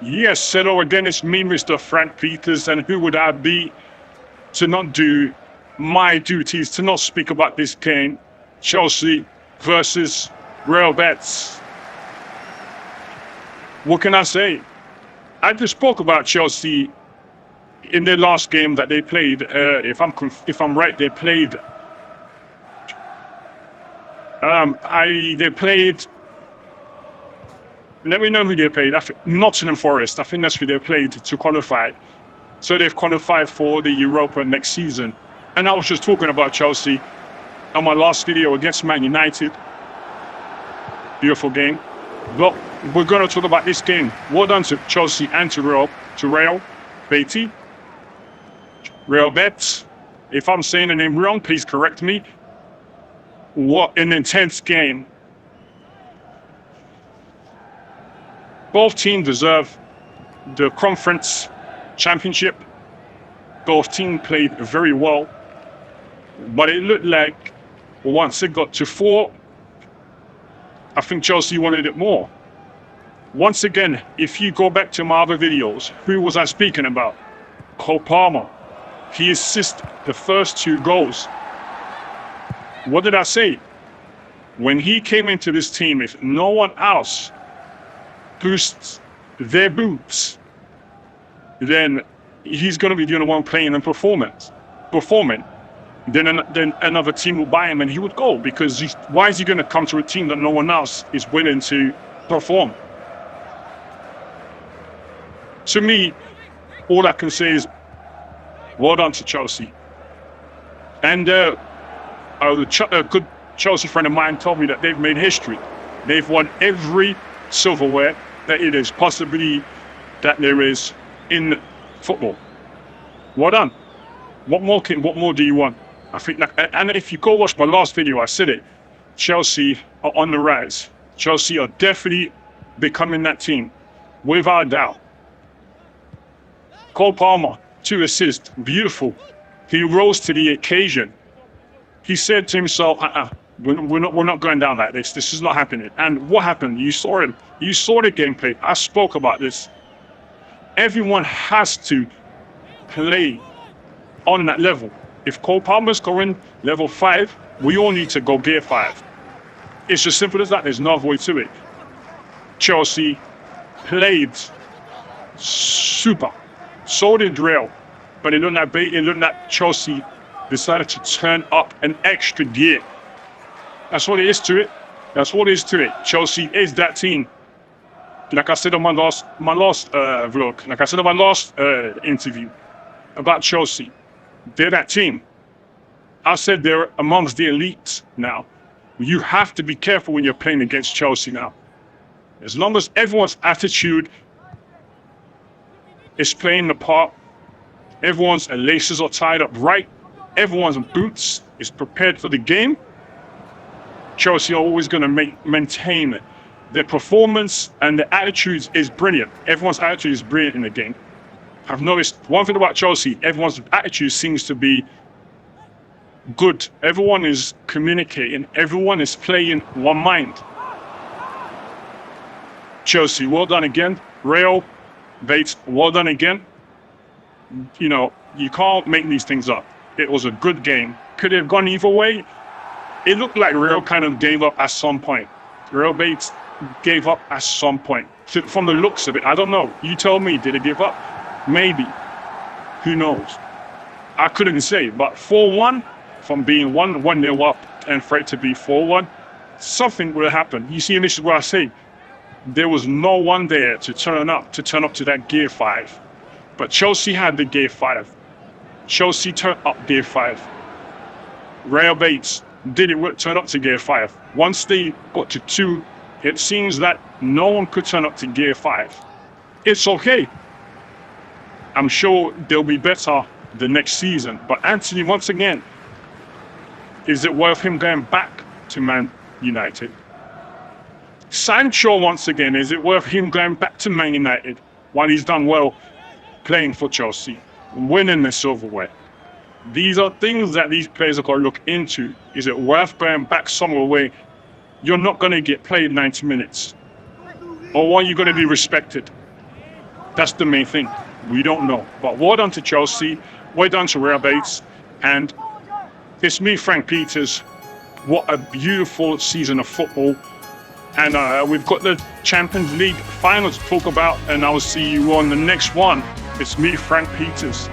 Yes, hello again, it's me, Mr. Frank Peters, and who would I be to not do my duties, to not speak about this game, Chelsea versus Real Betis. What can I say? I just spoke about Chelsea in their last game that they played. If I'm right, they played. They played. Let me know who they played. I think Nottingham Forest. I think that's who they played to qualify. So they've qualified for the Europa next season. And I was just talking about Chelsea on my last video against Man United. Beautiful game. But we're going to talk about this game. Well done to Chelsea and to Real Betis. Real Betis. If I'm saying the name wrong, please correct me. What an intense game. Both teams deserve the conference championship. Both teams played very well. But it looked like once it got to 4, I think Chelsea wanted it more. Once again, if you go back to my other videos, who was I speaking about? Cole Palmer. He assisted the first 2 goals. What did I say? When he came into this team, if no one else boosts their boots, then he's going to be the only one playing and performing. Then another team will buy him and he would go, because why is he going to come to a team that no one else is willing to perform? To me, all I can say is well done to Chelsea. And a good Chelsea friend of mine told me that they've made history. They've won every silverware that it is possibly that there is in football. Well done. What more do you want? I think and if you go watch my last video, I said it. Chelsea are on the rise. Chelsea are definitely becoming that team, without a doubt. Cole Palmer, 2 assists, beautiful. He rose to the occasion. He said to himself, we're not going down like this. This is not happening. And what happened? You saw him. You saw the gameplay. I spoke about this. Everyone has to play on that level. If Cole Palmer's going level 5, we all need to go gear 5. It's as simple as that. There's no way to it. Chelsea played super. So did Real. But it looked like Chelsea decided to turn up an extra gear. That's what it is to it. That's what it is to it. Chelsea is that team. Like I said on my last vlog, like I said on my last interview about Chelsea, they're that team. I said they're amongst the elites now. You have to be careful when you're playing against Chelsea now. As long as everyone's attitude is playing the part, everyone's laces are tied up right, everyone's boots is prepared for the game, Chelsea are always going to maintain it. Their performance and their attitudes is brilliant. Everyone's attitude is brilliant in the game. I've noticed one thing about Chelsea, everyone's attitude seems to be good. Everyone is communicating. Everyone is playing one mind. Chelsea, well done again. Real Betis, well done again. You know, you can't make these things up. It was a good game. Could it have gone either way? It looked like Real kind of gave up at some point. Real Betis gave up at some point. From the looks of it, I don't know. You tell me, did it give up? Maybe. Who knows? I couldn't say. But 4-1, from being 1-0 up and for it to be 4-1, something will happen. You see, and this is what I say. There was no one there to turn up to that gear 5. But Chelsea had the gear 5. Chelsea turned up gear 5. Real Betis didn't turn up to gear 5. Once they got to 2, it seems that no one could turn up to gear 5. It's okay. I'm sure they'll be better the next season. But Anthony, once again, is it worth him going back to Man United? Sancho, once again, is it worth him going back to Man United while he's done well playing for Chelsea, winning the silverware? These are things that these players are going to look into. Is it worth going back somewhere where you're not going to get played 90 minutes? Or are you going to be respected? That's the main thing. We don't know. But well done to Chelsea. Well done to Real Betis. And it's me, Frank Peters. What a beautiful season of football. And we've got the Champions League final to talk about. And I'll see you on the next one. It's me, Frank Peters.